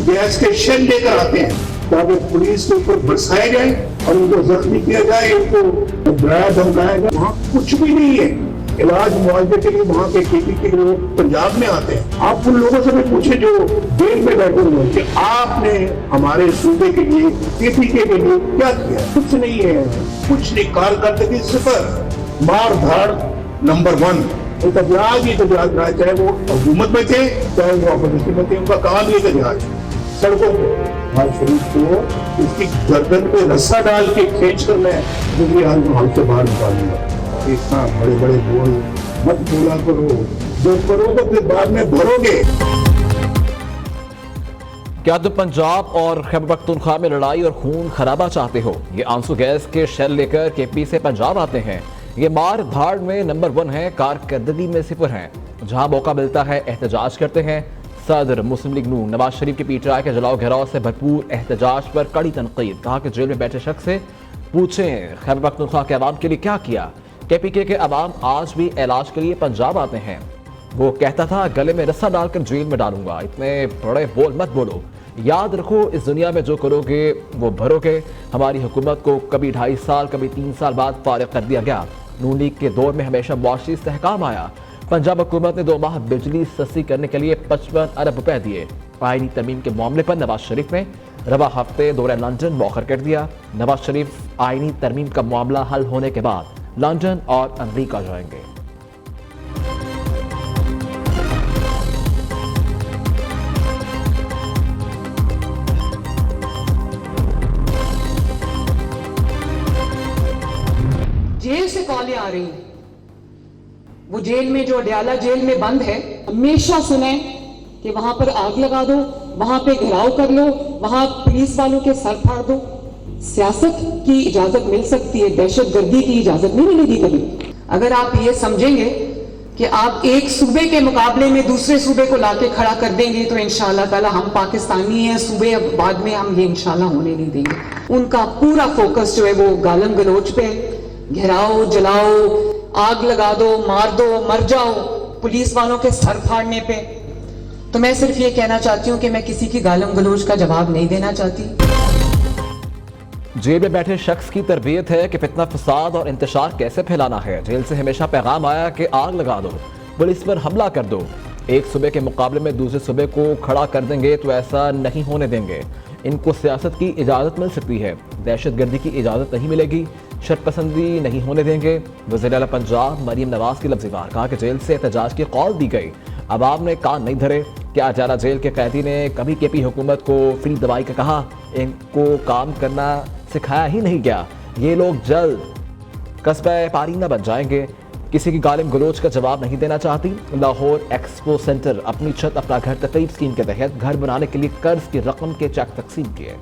Gas के shell लेकर आते हैं ताकि पुलिस के ऊपर बरसाए जाए और उनको जख्मी किया जाए, उनको डराया धमकाया जाए। वहाँ कुछ भी नहीं है। इलाज मुआवजे के लिए वहाँ के केपी के लोग पंजाब में आते हैं। आप उन लोगों से भी पूछे जो जेल में बैठे हुए कि आपने हमारे सूबे के लिए, केपी के लिए क्या किया? कुछ नहीं है, कुछ नहीं। कारकर्दगी सिफर, मार धाड़ नंबर 1। एहतजाज रहा, चाहे वो हुकूमत में थे चाहे वो अपोजिशन में थे, उनका काम ही एहतजाज। सड़कों पे नवाज शरीफ को उसकी गर्दन पे रस्सा डाल के खींच कर मैं दूसरी हाल से बाहर निकालूंगा। इतना बड़े बड़े बोल मत बोला करो, जो करोगे फिर बाद में भरोगे। क्या तुम पंजाब और खैबर पख्तूनख्वा में लड़ाई और खून खराबा चाहते हो? ये आंसू गैस के शेल लेकर केपी से पंजाब आते हैं। ये मार धाड़ में नंबर 1 है, कारकर्दगी में सिफर हैं। जहां मौका मिलता है एहतजाज करते हैं। सदर मुस्लिम लीग नून नवाज शरीफ के पीटीआई के जलाओ घेराव से भरपूर एहतजाज पर कड़ी तनकीद। कहा कि जेल में बैठे शख्स से पूछें खैबर पख्तूनख्वा के अवाम के लिए क्या किया। केपीके के अवाम आज भी इलाज के लिए पंजाब आते हैं। वो कहता था गले में रस्सा डालकर जेल में डालूंगा। इतने बड़े बोल मत बोलो। याद रखो इस दुनिया में जो करोगे वो भरोगे। हमारी हुकूमत को कभी 2.5 साल कभी 3 साल बाद फारिग कर दिया गया। नून लीग के दौर में हमेशा मुआशी इस्तेहकाम आया। पंजाब हुकूमत ने 2 माह बिजली सस्ती करने के लिए 55 अरब रुपए दिए। आईनी तरमीम के मामले पर नवाज शरीफ ने रवा हफ्ते दौरे लंदन मौखर कर दिया। नवाज शरीफ आईनी तरमीम का मामला हल होने के बाद लंदन और अमेरिका जाएंगे। जेल से कॉलें आ रही हैं। वो जेल में जो अडयाला जेल में बंद है, हमेशा सुने कि वहां पर आग लगा दो, वहां पे घेराव कर लो, वहां पुलिस वालों के सर फाड़ दो। सियासत की इजाजत मिल सकती है, दहशतगर्दी की इजाजत नहीं मिलेगी कभी। अगर आप ये समझेंगे कि आप एक सूबे के मुकाबले में दूसरे सूबे को लाके खड़ा कर देंगे तो इंशाअल्लाह ताला हम पाकिस्तानी हैं, सूबे बाद में हम ये इंशाअल्लाह होने नहीं देंगे। उनका पूरा फोकस जो है वो गालम गलोच पे, घेराओ, जलाओ, आग लगा दो, मार दो, मर जाओ, पुलिस वालों के सर फाड़ने पे। तो मैं सिर्फ ये कहना चाहती हूँ कि मैं किसी की गालम गलोच का जवाब नहीं देना चाहती। जेल में बैठे शख्स की तरबियत है कि फितना फसाद और इंतशार कैसे फैलाना है। जेल से हमेशा पैगाम आया कि आग लगा दो, पुलिस पर हमला कर दो। एक सूबे के मुकाबले में दूसरे सूबे को खड़ा कर देंगे तो ऐसा नहीं होने देंगे। इनको सियासत की इजाज़त मिल सकती है, दहशतगर्दी की इजाज़त नहीं मिलेगी। शर्तपसंदी नहीं होने देंगे। वज़ीर आला पंजाब मरीम नवाज की लफ्ज़ी वार। कहा कि जेल से एहतजाज की कॉल दी गई, अवाम ने कान नहीं धरे। क्या अजारा जेल के कैदी ने कभी केपी हुकूमत को फ्री दवाई का कहा? इनको काम करना सिखाया ही नहीं गया। ये लोग जल्द कस्बा पारीना बन जाएंगे। किसी की गालिम गलोच का जवाब नहीं देना चाहती। लाहौर एक्सपो सेंटर अपनी छत अपना घर तकरीब स्कीम के तहत घर बनाने के लिए कर्ज की रकम के चेक तकसीम किए।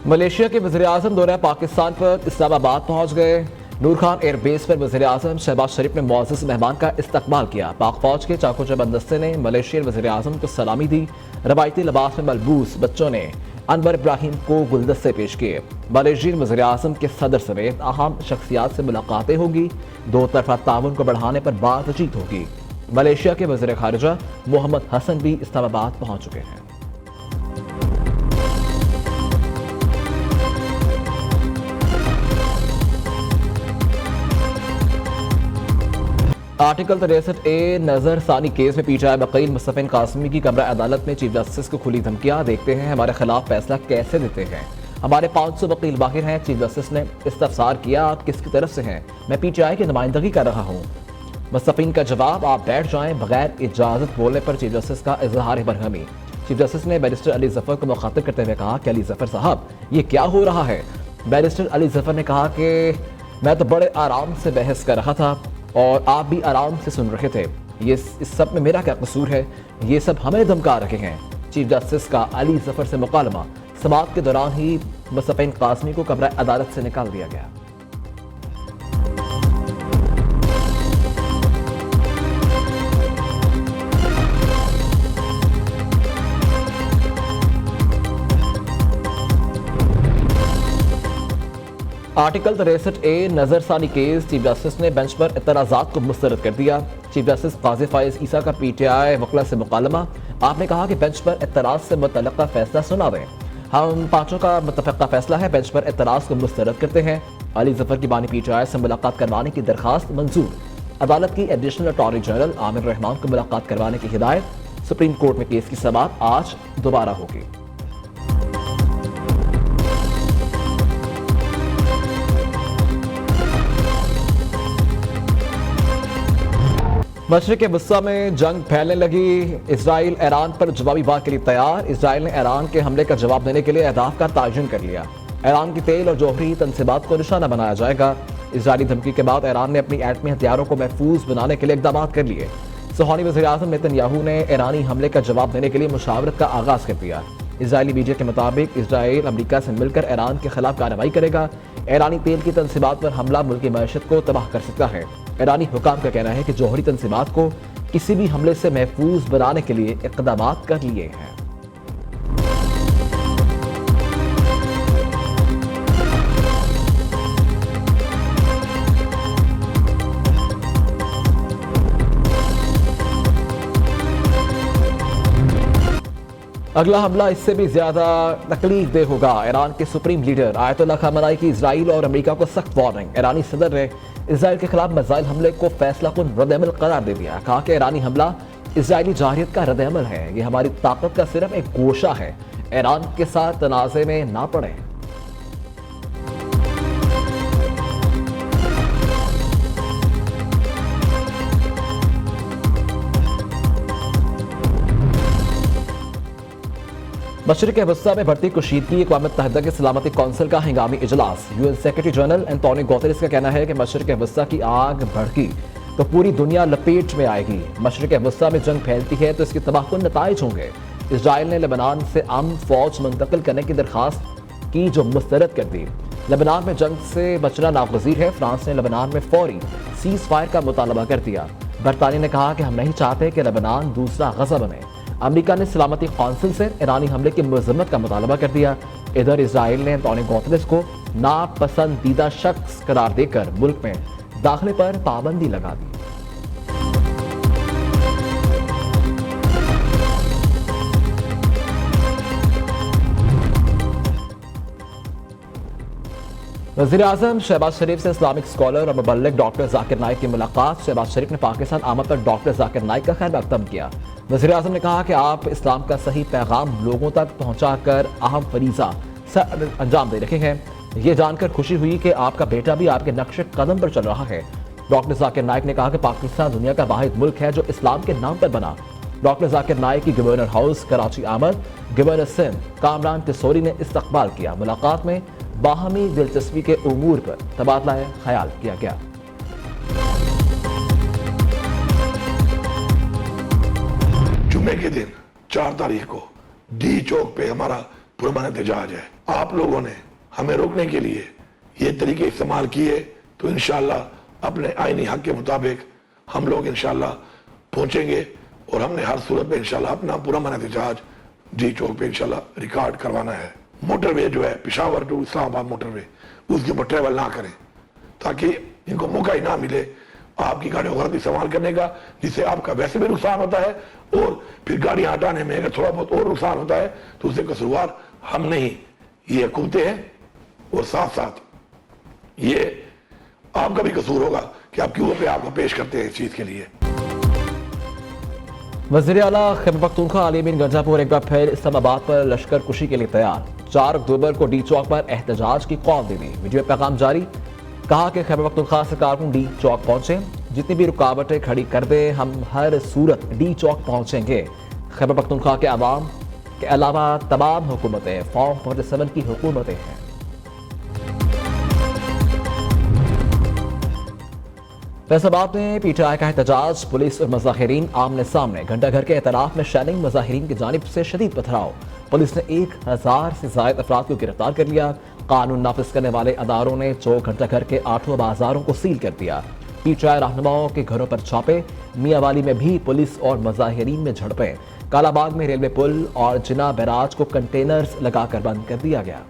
मलेशिया के वज़ीर-ए-आज़म दौरा पाकिस्तान पर इस्लामाबाद पहुंच गए। नूर खान एयरबेस पर वज़ीर-ए-आज़म शहबाज शरीफ ने मुअज़्ज़ज़ मेहमान का इस्तकबाल किया। पाक फौज के चाको चबंद दस्ते ने मलेशियन वज़ीर-ए-आज़म को सलामी दी। रवायती लिबास में मलबूस बच्चों ने अनवर इब्राहिम को गुलदस्ते पेश किए। मलेशियन वज़ीर-ए-आज़म के सदर समेत अहम शख्सियात से मुलाकातें होगी। 2 तरफ़ा ताउन को बढ़ाने पर बातचीत होगी। मलेशिया के वज़ीर ख़ारिजा मोहम्मद हसन भी इस्लामाबाद पहुंच चुके हैं। आर्टिकल 63A नजरसानी केस में पीटीआई वकील मुस्तफिन कासमी की कमरा अदालत में चीफ जस्टिस को खुली धमकियां। देखते हैं हमारे खिलाफ फैसला कैसे देते हैं। हमारे 500 वकील बाहर हैं। चीफ जस्टिस ने इस्तफसार किया, आप किसकी तरफ से हैं? मैं पीटीआई की नुमाइंदगी कर रहा हूँ। मुस्तफिन का जवाब, आप बैठ जाएं। बगैर इजाजत बोलने पर चीफ जस्टिस का इजहार बरहमी। चीफ जस्टिस ने बैरिस्टर अली जफर को मुखातिब करते हुए कहा कि अली जफर साहब ये क्या हो रहा है? बैरिस्टर अली जफर ने कहा कि मैं तो बड़े आराम से बहस कर रहा था और आप भी आराम से सुन रहे थे। ये इस सब में मेरा क्या कसूर है? ये सब हमें धमका रहे हैं। चीफ जस्टिस का अली जफर से मुकालमा। समाअत के दौरान ही मुस्तफिन कासमी को कमरा अदालत से निकाल दिया गया। आर्टिकल 63A नजरसानी केस चीफ जस्टिस ने बेंच पर एतराज़ात को मुस्तरद कर दिया। चीफ जस्टिस काजी फाइज ईसा का पीटीआई वकला से मुकालमा। आपने कहा कि बेंच पर एतराज़ से मुतल्लिक़ा फैसला सुना दें। हम पांचों का मुतफ़िक़ा फैसला है, बेंच पर एतराज़ को मुस्तरद करते हैं। अली जफर की बानी पीटीआई से मुलाकात करवाने की दरखास्त मंजूर। अदालत की additional attorney general Aamir Rahman को मुलाकात करवाने की हिदायत। सुप्रीम कोर्ट में केस की समाअत आज दोबारा होगी। मशरिक़ वस्ता में जंग फैलने लगी। इजराइल ईरान पर जवाबी वार के लिए तैयार। इजराइल ने ईरान के हमले का जवाब देने के लिए अहदाफ का तयन कर लिया। ईरान की तेल और जौहरी तनसीबात को निशाना बनाया जाएगा। इजरायली धमकी के बाद ईरान ने अपनी एटमी हथियारों को महफूज बनाने के लिए इक़दाम कर लिए। सुहानी वज़ीर-ए-आज़म नेतन्याहू ने ईरानी हमले का जवाब देने के लिए मुशावरत का आगाज कर दिया। इजरायली मीडिया के मुताबिक इजराइल अमरीका से मिलकर ईरान के खिलाफ कार्रवाई करेगा। ईरानी तेल की तनसीबात पर हमला मुल्क की मईशत को तबाह कर सकता है। ईरानी हुकाम का कहना है कि जौहरी तनसीबात को किसी भी हमले से महफूज बनाने के लिए इक़दाम कर लिए हैं। अगला हमला इससे भी ज्यादा तकलीफ दे होगा। ईरान के सुप्रीम लीडर आयतुल्लाह खamenei की इजराइल और अमेरिका को सख्त वार्निंग। ईरानी सदर ने इजराइल के खिलाफ मिसाइल हमले को फैसला कुन रद्द-ए-अमल करार दे दिया। कहा कि ईरानी हमला इजरायली जाहिरियत का रद्द-ए-अमल है। ये हमारी ताकत का सिर्फ एक गोशा है। ईरान के साथ तनाज़े में ना पड़े। मशरिक़ वस्ता में बढ़ती कशीदगी। अक़वाम मुत्तहिदा के सलामती कौंसिल का हंगामी इजलास। UN secretary general Antonio Guterres का कहना है कि मशरिक़ वस्ता की आग भड़की तो पूरी दुनिया लपेट में आएगी। मशरिक़ वस्ता में जंग फैलती है तो इसके तबाहकुन नताइज होंगे। इजराइल ने लेबनान से अमन फौज मुंतकिल करने की दरखास्त की जो मुस्तरद कर दी। लेबनान में जंग से बचना नागज़ीर है। फ्रांस ने लेबनान में फौरी सीज़ फायर का मुतालबा कर दिया। बरतानिया ने कहा कि हम नहीं चाहते कि लेबनान दूसरा गज़ा बने। अमेरिका ने सलामती कौंसिल से ईरानी हमले की मजम्मत का मुतालबा कर दिया। इधर इजराइल ने एंटोनियो गुतेरेस को नापसंदीदा शख्स करार देकर मुल्क में दाखिले पर पाबंदी लगा दी। वज़ीर-ए-आज़म शहबाज शरीफ से इस्लामिक स्कॉलर और मुबल्लिग डॉक्टर जाकिर नाइक की मुलाकात। शहबाज शरीफ ने पाकिस्तान आमद पर डॉक्टर जाकिर नाइक का खैर मकदम किया। वज़ीर-ए-आज़म ने कहा कि आप इस्लाम का सही पैगाम लोगों तक पहुंचाकर अहम फरीज़ा अंजाम दे रहे हैं। ये जानकर खुशी हुई कि आपका बेटा भी आपके नक्शे कदम पर चल रहा है। डॉक्टर जाकिर नाइक ने कहा कि पाकिस्तान दुनिया का वाहिद मुल्क है जो इस्लाम के नाम पर बना। डॉक्टर जाकिर नाइक की गवर्नर हाउस कराची आमद गवर्नर सिंध कामरान तिसोरी ने इस्तकबाल किया। मुलाकात में बाहमी दिलचस्पी के उमूर पर तबादला ख्याल किया गया। जुम्मे के दिन 4 तारीख को डी चौक पे हमारा पुरअमन एहतजाज है। आप लोगों ने हमें रोकने के लिए ये तरीके इस्तेमाल किए तो इंशाअल्लाह अपने आईनी हक के मुताबिक हम लोग इंशाअल्लाह पहुंचेंगे और हमने हर सूरत में इंशाअल्लाह अपना पुरअमन एहतजाज डी चौक पे इंशाअल्लाह रिकॉर्ड करवाना है। मोटरवे जो है पेशावर टू इस्लामाबाद मोटरवे उसके ऊपर ट्रेवल ना करें ताकि इनको मौका ही ना मिले आपकी गाड़ी गलत इस्तेमाल करने का, जिससे आपका वैसे भी नुकसान होता है और फिर गाड़ियां हटाने में अगर थोड़ा बहुत और नुकसान होता है तो उससे कसूरवार हम नहीं, ये हुकूमतें हैं। और साथ साथ ये आपका भी कसूर होगा कि आप क्यों पे आपको पेश करते हैं इस चीज के लिए। वज़ीर आला खैबर पख्तूनख्वा अली अमीन गंजापुर एक बार फिर इस्लामाबाद पर लश्कर कुशी के लिए तैयार। 4 अक्टूबर को डी चौक पर एहतजाज की कॉल दे दी। वीडियो पैगाम जारी। कहा कि खैबर पख्तूनख्वा से कारकुन डी चौक पहुंचे, जितनी भी रुकावटें खड़ी कर दे हम हर सूरत डी चौक पहुंचेंगे। खैबर पख्तूनख्वा के अवाम के अलावा तमाम हुकूमतें फॉर्म 47 की हुकूमतें हैं। फैसलाबाद में पीटीआई का एहतजाज। पुलिस और मुजाहिरीन आमने सामने। घंटाघर के एतराफ में शैनिंग मुजाहिरीन की जानिब से शदीद पथराव। पुलिस ने 1000 से ज्यादा अफराद को गिरफ्तार कर लिया। कानून नाफिज करने वाले अदारों ने चौक घंटाघर के 8 बाजारों को सील कर दिया। पीटीआई रहनुमाओं के घरों पर छापे। मियावाली में भी पुलिस और मुजाहिरीन में झड़पें। कालाबाग में रेलवे पुल और जिना बैराज को कंटेनर्स लगाकर बंद कर दिया गया।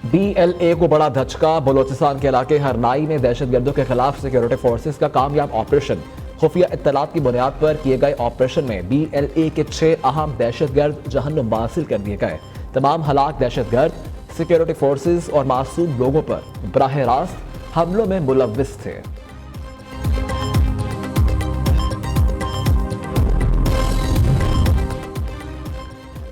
BLA को बड़ा धचका। बलोचिस्तान के इलाके हरनाई में दहशतगर्दों के खिलाफ सिक्योरिटी फोर्सेस का कामयाब ऑपरेशन। खुफिया इत्तलात की बुनियाद पर किए गए ऑपरेशन में BLA के 6 अहम दहशतगर्द जहन्नुम हासिल कर दिए गए। तमाम हलाक दहशतगर्द सिक्योरिटी फोर्सेस और मासूम लोगों पर बराह रास्त हमलों में मुलव्विस थे।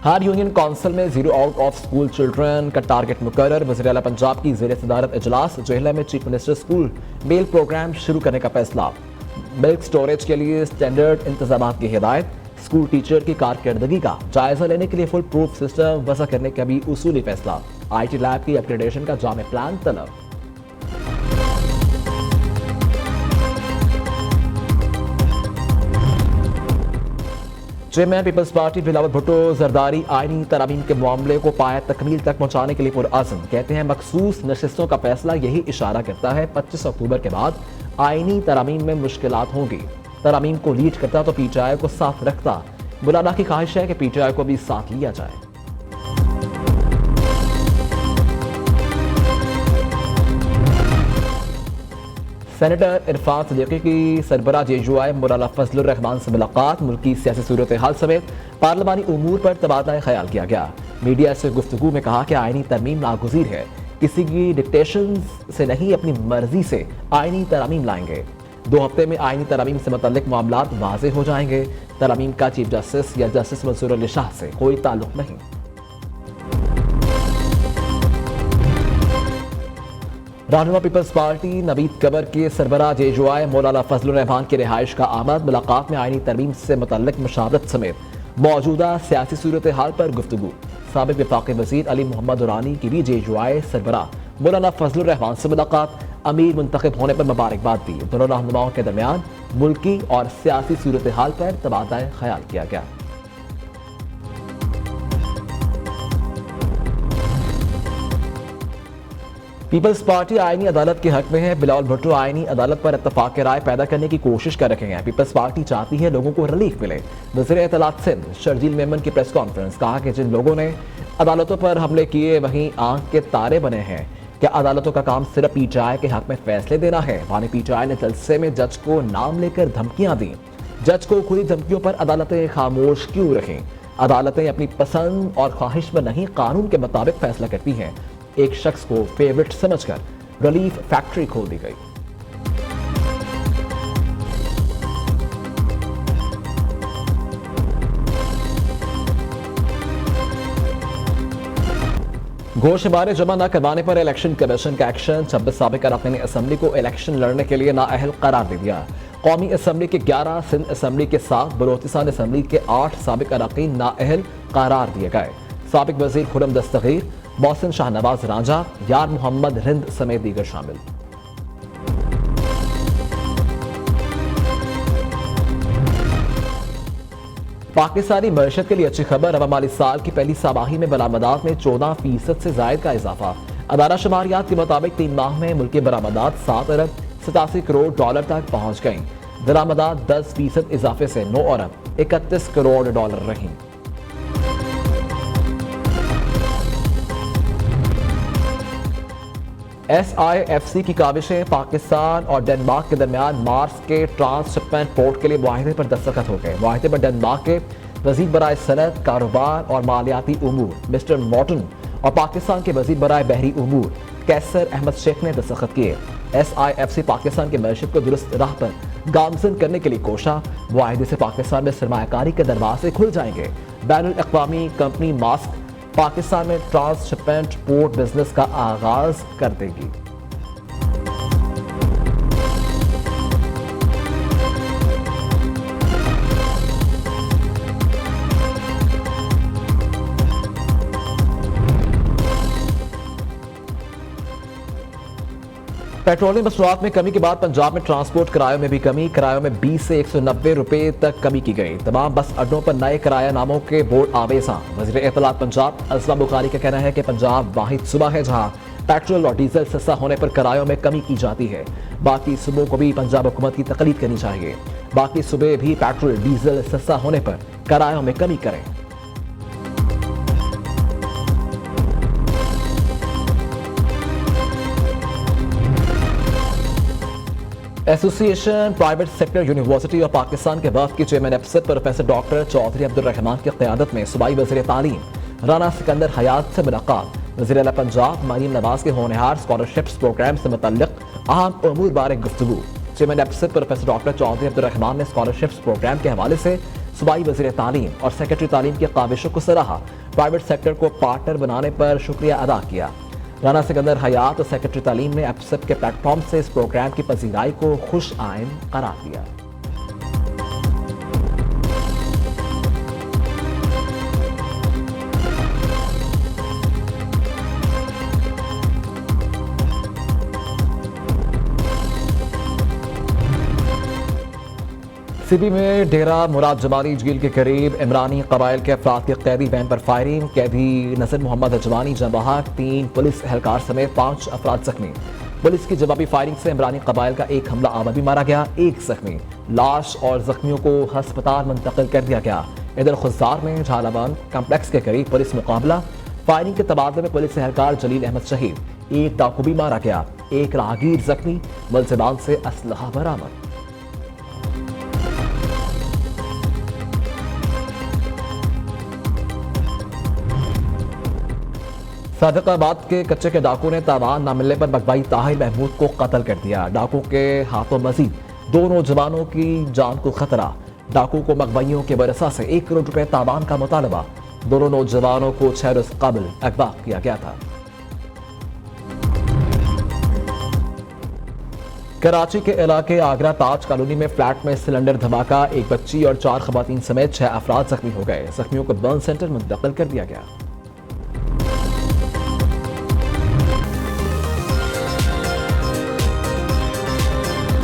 हर यूनियन काउंसिल में 0 आउट ऑफ स्कूल चिल्ड्रन का टारगेट मुकर्रर। वज़ीर आला पंजाब की ज़ेर सदारत इजलास। जोहला में chief minister school meal programme शुरू करने का फैसला। मिल्क स्टोरेज के लिए स्टैंडर्ड इंतजाम की हिदायत। स्कूल टीचर की कारकर्दगी का जायजा लेने के लिए फुल प्रूफ सिस्टम वज़ा करने का भी उसूली फैसला। IT लैब की अपग्रेडेशन का जामे प्लान तलब। चेयरमैन पीपल्स पार्टी बिलावल भुट्टो जरदारी आईनी तरामीम के मामले को पाया तकमील तक पहुंचाने के लिए पुरअज़्म। कहते हैं मखसूस नशिस्तों का फैसला यही इशारा करता है 25 अक्टूबर के बाद आईनी तरामीम में मुश्किलात होंगी। तरामीम को लीड करता तो PTI को साथ रखता। बुलाना की ख्वाहिश है कि PTI को भी साथ लिया जाए। सेनेटर इरफान सदीकी की सरबराह JUI मौलाना फजलुर रहमान से मुलाकात। मुल्की सियासी सूरत हाल समेत पार्लिमानी उमूर पर तबादला ख्याल किया गया। मीडिया से गुफ्तगू में कहा कि आईनी तरमीम नागुज़ीर है, किसी की डिक्टेशन से नहीं अपनी मर्जी से आईनी तरामीम लाएंगे। 2 हफ्ते में आईनी तरामीम से मुतल्लिक मामलात वाज़े हो जाएंगे। तरामीम का चीफ जस्टिस या जस्टिस मंसूर अली शाह से कोई ताल्लुक नहीं। रहनुमा पीपल्स पार्टी नवीद कबर के सरबराह JUI मौलाना फजलुर रहमान की रिहाइश का आमद। मुलाकात में आईनी तरमीम से मुतल्लिक मुशावरत समेत मौजूदा सियासी सूरत हाल पर गुफ्तगू। साबिक वफाकी वज़ीर अली मोहम्मद दुरानी की भी JUI सरबराह मौलाना फजलुर रहमान से मुलाकात। अमीर मुंतखब होने पर मुबारकबाद दी। दोनों रहनुमाओं के दरमियान मुल्की और सियासी सूरत हाल पर तबादला ख्याल किया गया। पीपल्स पार्टी आईनी अदालत के हक में है। बिलावल भुट्टो आईनी अदालत पर इत्तफाक की राय पैदा करने की कोशिश कर रहे हैं। पीपल्स पार्टी चाहती है लोगों को रिलीफ मिले। वज़ीर इत्तलात सिंध शर्जील मेमन की प्रेस कॉन्फ्रेंस। कहा कि जिन लोगों ने अदालतों पर हमले किए वहीं आंख के तारे बने हैं। क्या अदालतों का काम सिर्फ PTI के हक में फैसले देना है? वानी PTI ने जलसे में जज को नाम लेकर धमकियां दी। जज को खुली धमकियों पर अदालतें खामोश क्यों रखें? अदालतें अपनी पसंद और ख्वाहिश पर नहीं, कानून के मुताबिक फैसला करती हैं। एक शख्स को फेवरेट समझकर रिलीफ फैक्ट्री खोल दी गई। गोशवारे जमा न करवाने पर इलेक्शन कमीशन का एक्शन। 26 साबिक अरकान असम्बली को इलेक्शन लड़ने के लिए नाअहल करार दे दिया। कौमी असम्बली के 11, सिंध असम्बली के 7, बलोचिस्तान असम्बली के 8 साबिक अरकान नाअहल करार दिए गए। साबिक वजीर खुरम दस्तगीर, मोहसिन शाहनवाज रांझा, यार मोहम्मद रिंद समेत दीगर शामिल। पाकिस्तानी मईशत के लिए अच्छी खबर। रवा माली साल की पहली सामाही में बरामदात में 14% से जायद का इजाफा। अदारा शुमारियात के मुताबिक 3 माह में मुल्की बरामदात 7 अरब 87 करोड़ डॉलर तक पहुंच गई। दरामदात 10% इजाफे से 9 अरब 31 करोड़ डॉलर रही। SIFC की काविशें। पाकिस्तान और डेनमार्क के दरमियान मार्स के ट्रांसशिपमेंट पोर्ट के लिए मुआहिदे पर दस्तखत हो गए। मुआहिदे पर डेनमार्क के वजीर बराए सनत, कारोबार और मालियाती उमूर मिस्टर मॉर्टन और पाकिस्तान के वजीर बराए बहरी उमूर कैसर अहमद शेख ने दस्तखत किए। SIFC पाकिस्तान की मैशत को दुरुस्त राह पर गामजन करने के लिए कोशा। मुआहिदे से पाकिस्तान में सरमायाकारी के दरवाजे खुल जाएंगे। बैनुल अक़वामी कंपनी मास्क पाकिस्तान में ट्रांसशिपमेंट पोर्ट बिजनेस का आगाज कर देगी। पेट्रोलियम मसनूआत में कमी के बाद पंजाब में ट्रांसपोर्ट किरायों में भी कमी। किरायों में 20 से 190 रुपए तक कमी की गई। तमाम बस अड्डों पर नए किराया नामों के बोर्ड आवेजा। वज़ीर इत्तलात पंजाब अज़मा बुखारी का कहना है कि पंजाब वाहिद सूबा है जहां पेट्रोल और डीजल सस्ता होने पर किरायों में कमी की जाती है। बाकी सूबों को भी पंजाब हुकूमत की तकलीद करनी चाहिए। बाकी सूबे भी पेट्रोल डीजल सस्ता होने पर किरायों में कमी करें। Association private sector university of Pakistan के वफ़द के चेयरमैन एफसेट प्रोफेसर डॉक्टर चौधरी अब्दुल रहमान की क़यादत में सूबाई वज़ीर तालीम राना सिकंदर हयात से मुलाकात। वज़ीर आला पंजाब मरीम नवाज के होनहार स्कॉलरशिप्स प्रोग्राम से मुतल्लिक अहम उमूर बारे गुफ्तगू। चेयरमैन एफसेट प्रोफेसर डॉक्टर चौधरी अब्दुल रहमान ने स्कॉलरशिप्स प्रोग्राम के हवाले से सूबाई वज़ीर तालीम और सेक्रेटरी तालीम की काविशों को सराहा। प्राइवेट सेक्टर को पार्टनर बनाने पर शुक्रिया अदा किया। राना सिकंदर हयात और सेक्रेटरी तालीम ने एफसेट के प्लेटफॉर्म से इस प्रोग्राम की पजीराई को खुश आइन करार दिया। सीबी में डेरा मुराद जमानी झील के करीब इमरानी कबाइल के अफराद की कैदी वैन पर फायरिंग। कैदी नजर मोहम्मद अजवानी जवाहर 3 पुलिस एहलकार समेत 5 अफराद जख्मी। पुलिस की जवाबी फायरिंग से इमरानी कबाइल का एक हमला आवर भी मारा गया, 1 जख्मी। लाश और जख्मियों को अस्पताल मुंतकिल कर दिया गया। इधर खुजार में झालावान कम्प्लेक्स के करीब पुलिस मुकाबला। फायरिंग के तबादले में पुलिस एहलकार जलील अहमद शहीद, 1 डाकू भी मारा गया, 1 राहगीर जख्मी। मुलजिमान से असलहा बरामद। सादिकाबाद के कच्चे के डाकू ने तावान न मिलने पर मकबाई ताहिर महमूद को कत्ल कर दिया। डाकू के हाथों मजीद 2 नौजवानों की जान को खतरा। डाकू को मकबाइयों के वरसा से 1 करोड़ रुपए तावान का मुतालबा। दोनों नौजवानों को 6 रोज कबल अगवा किया गया था। कराची के इलाके आगरा ताज कॉलोनी में फ्लैट में सिलेंडर धमाका। 1 बच्ची और 4 खवातीन समेत 6 अफराद जख्मी हो गए। जख्मियों को बर्न सेंटर मुंतकिल कर दिया गया।